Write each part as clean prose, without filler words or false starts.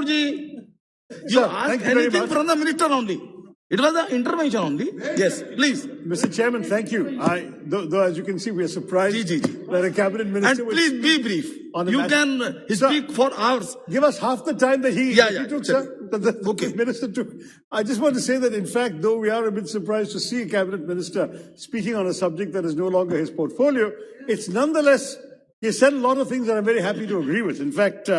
Tharoorji, you asked anything from the minister only. It was an intervention only. Yes, please. Mr. Chairman, thank you. Though as you can see, we are surprised that a cabinet minister... And please be brief. You can speak for hours. Give us half the time that he took, sir. Okay. The minister took. I just want to say that, in fact, though we are a bit surprised to see a cabinet minister speaking on a subject that is no longer his portfolio, it's nonetheless... He said a lot of things that I'm very happy to agree with. In fact,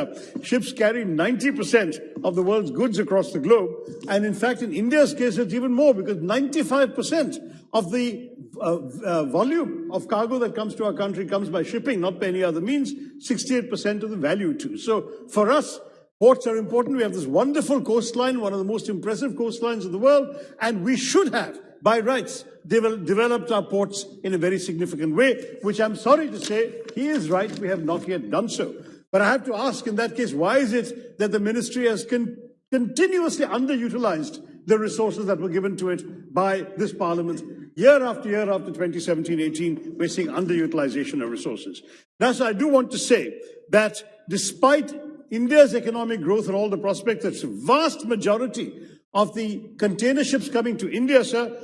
ships carry 90% of the world's goods across the globe. And in fact, in India's case, it's even more because 95% of the volume of cargo that comes to our country comes by shipping, not by any other means, 68% of the value too. So for us, ports are important. We have this wonderful coastline, one of the most impressive coastlines in the world, and we should have, by rights, developed our ports in a very significant way, which I'm sorry to say, he is right, we have not yet done so. But I have to ask in that case, why is it that the ministry has continuously underutilized the resources that were given to it by this parliament? Year after 2017-18, we're seeing underutilization of resources. Now, so I do want to say that despite India's economic growth and all the prospects, that's a vast majority of the container ships coming to India, sir,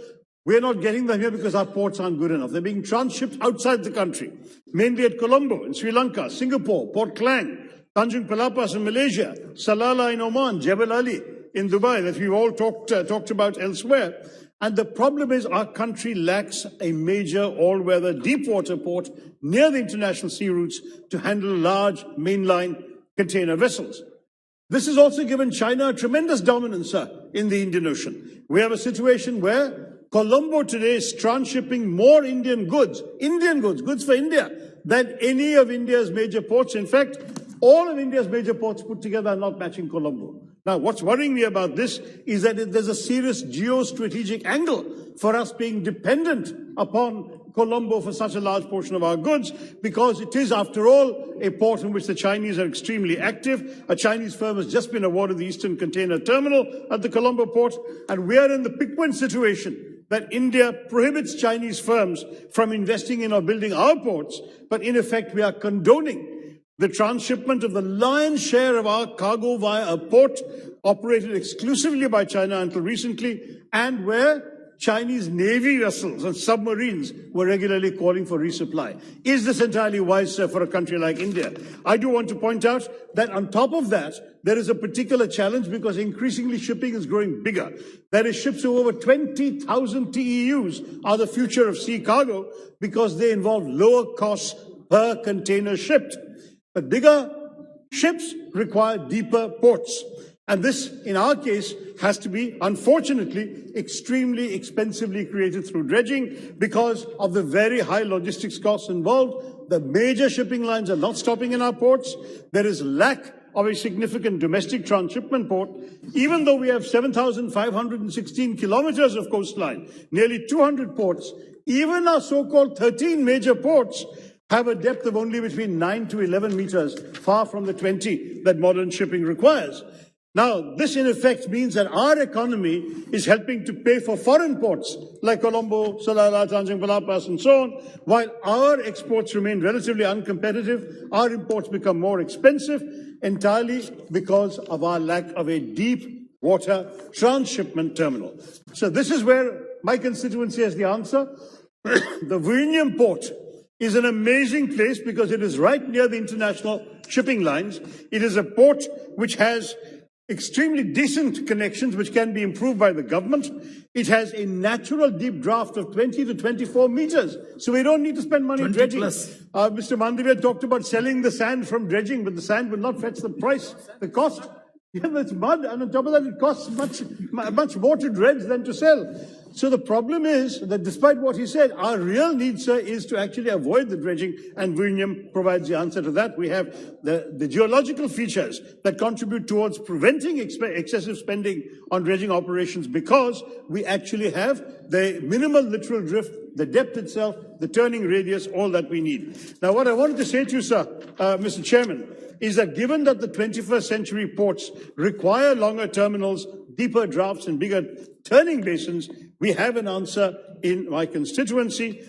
we're not getting them here because our ports aren't good enough. They're being transshipped outside the country, mainly at Colombo in Sri Lanka, Singapore, Port Klang, Tanjung Pelapas in Malaysia, Salalah in Oman, Jebel Ali in Dubai, that we've all talked about elsewhere. And the problem is our country lacks a major all-weather deep-water port near the international sea routes to handle large mainline container vessels. This has also given China a tremendous dominance, sir, in the Indian Ocean. We have a situation where Colombo today is transshipping more Indian goods for India, than any of India's major ports. In fact, all of India's major ports put together are not matching Colombo. Now, what's worrying me about this is that there's a serious geostrategic angle for us being dependent upon Colombo for such a large portion of our goods, because it is, after all, a port in which the Chinese are extremely active. A Chinese firm has just been awarded the Eastern Container Terminal at the Colombo port, and we are in the pick-win situation that India prohibits Chinese firms from investing in or building our ports, but in effect we are condoning the transshipment of the lion's share of our cargo via a port operated exclusively by China until recently, and where Chinese Navy vessels and submarines were regularly calling for resupply. Is this entirely wise, sir, for a country like India? I do want to point out that on top of that, there is a particular challenge because increasingly shipping is growing bigger. There is ships of over 20,000 TEUs are the future of sea cargo because they involve lower costs per container shipped. But bigger ships require deeper ports. And this, in our case, has to be, unfortunately, extremely expensively created through dredging because of the very high logistics costs involved. The major shipping lines are not stopping in our ports. There is lack of a significant domestic transshipment port, even though we have 7,516 kilometers of coastline, nearly 200 ports. Even our so-called 13 major ports have a depth of only between 9 to 11 meters, far from the 20 that modern shipping requires. Now, this in effect means that our economy is helping to pay for foreign ports like Colombo, Salalah, Tanjung Pelapas and so on. While our exports remain relatively uncompetitive, our imports become more expensive entirely because of our lack of a deep water transshipment terminal. So this is where my constituency has the answer. The Vizhinjam port is an amazing place because it is right near the international shipping lines. It is a port which has extremely decent connections which can be improved by the government. It has a natural deep draft of 20 to 24 meters. So we don't need to spend money dredging. Mr. Mandavia talked about selling the sand from dredging, but the sand will not fetch the price, the cost. Yeah, that's mud, and on top of that, it costs much more to dredge than to sell. So the problem is that despite what he said, our real need, sir, is to actually avoid the dredging, and Vizhinjam provides the answer to that. We have the geological features that contribute towards preventing excessive spending on dredging operations because we actually have the minimal littoral drift, the depth itself, the turning radius, all that we need. Now, what I wanted to say to you, sir, Mr. Chairman, is that given that the 21st century ports require longer terminals, deeper drafts and bigger turning basins, we have an answer in my constituency.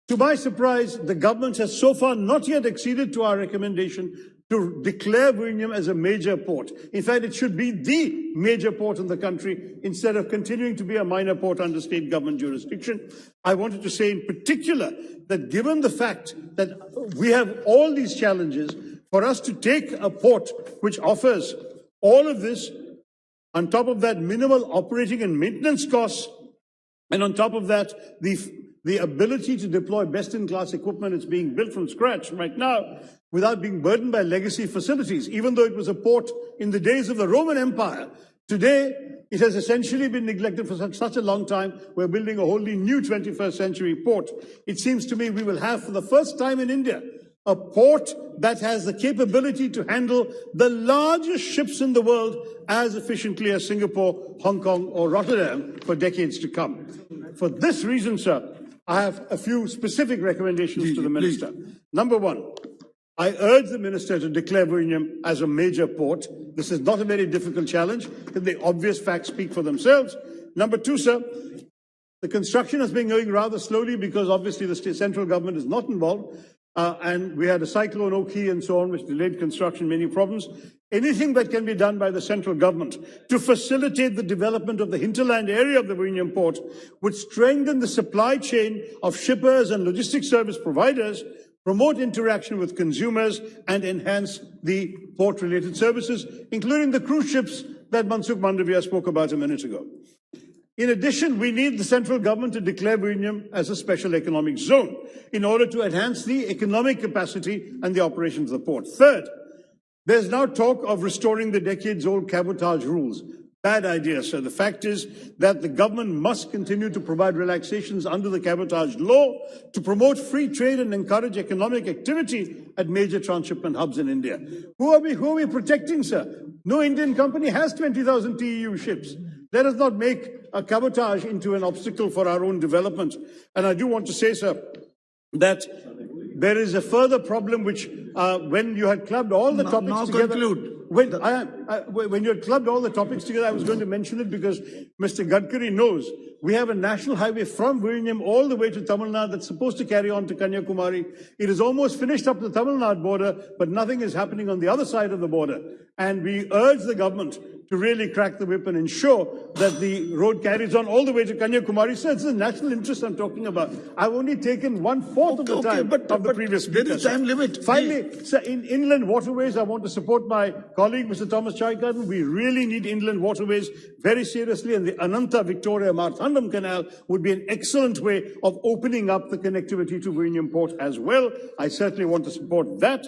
To my surprise, the government has so far not yet acceded to our recommendation to declare Vizhinjam as a major port. In fact, it should be the major port in the country instead of continuing to be a minor port under state government jurisdiction. I wanted to say in particular that given the fact that we have all these challenges, for us to take a port which offers all of this, on top of that minimal operating and maintenance costs, and on top of that, the ability to deploy best-in-class equipment that's being built from scratch right now without being burdened by legacy facilities, even though it was a port in the days of the Roman Empire. Today, it has essentially been neglected for such a long time. We're building a wholly new 21st century port. It seems to me we will have, for the first time in India, a port that has the capability to handle the largest ships in the world as efficiently as Singapore, Hong Kong, or Rotterdam for decades to come. For this reason, sir, I have a few specific recommendations to the minister. Number one, I urge the minister to declare Vizhinjam as a major port. This is not a very difficult challenge, because the obvious facts speak for themselves. Number two, sir, the construction has been going rather slowly because obviously the central government is not involved. And we had a cyclone Oki and so on, which delayed construction, many problems. Anything that can be done by the central government to facilitate the development of the hinterland area of the Vizhinjam port would strengthen the supply chain of shippers and logistics service providers, promote interaction with consumers, and enhance the port-related services, including the cruise ships that Mansukh Mandavia spoke about a minute ago. In addition, we need the central government to declare Vizhinjam as a special economic zone in order to enhance the economic capacity and the operations of the port. Third, there's now talk of restoring the decades-old cabotage rules. Bad idea, sir. The fact is that the government must continue to provide relaxations under the cabotage law to promote free trade and encourage economic activity at major transshipment hubs in India. Who are we protecting, sir? No Indian company has 20,000 TEU ships. Let us not make a cabotage into an obstacle for our own development. And I do want to say, sir, that there is a further problem which, when you had clubbed all the topics together... Conclude. When you had clubbed all the topics together, I was going to mention it because Mr. Gadkari knows we have a national highway from Vizhinjam all the way to Tamil Nadu that's supposed to carry on to Kanyakumari. It is almost finished up the Tamil Nadu border, but nothing is happening on the other side of the border. And we urge the government to really crack the whip and ensure that the road carries on all the way to Kanyakumari. So it's the national interest I'm talking about. I've only taken 1/4 of the time of the previous speaker. There is time limit. Finally, sir, in inland waterways, I want to support my colleague, Mr. Thomas Chaikardan. We really need inland waterways very seriously, and the Ananta Victoria Marthandam Canal would be an excellent way of opening up the connectivity to Vizhinjam Port as well. I certainly want to support that.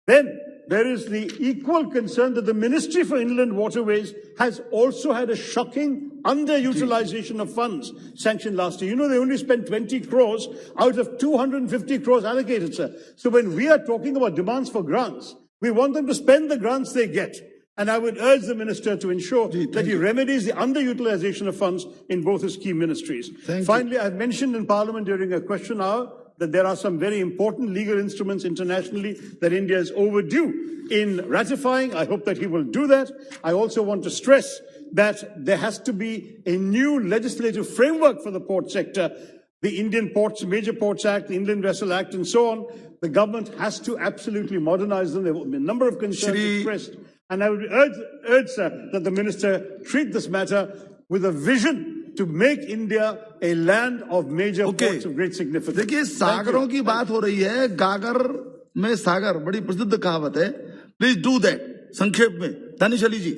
Then, there is the equal concern that the Ministry for Inland Waterways has also had a shocking underutilization of funds sanctioned last year. You know, they only spent 20 crores out of 250 crores allocated, sir. So when we are talking about demands for grants, we want them to spend the grants they get. And I would urge the minister to ensure that he remedies the underutilization of funds in both his key ministries. Finally, I've mentioned in Parliament during a question hour that there are some very important legal instruments internationally that India is overdue in ratifying. I hope that he will do that. I also want to stress that there has to be a new legislative framework for the port sector. The Indian Ports, Major Ports Act, the Inland Vessel Act, and so on. The government has to absolutely modernize them. There will be a number of concerns expressed. And I would urge, sir, that the minister treat this matter with a vision to make India a land of major ports of great significance. देखिए सागरों की बात हो रही है, गागर में सागर बड़ी प्रसिद्ध कहावत है. प्लीज डू दैट संक्षेप में दानिश अली जी.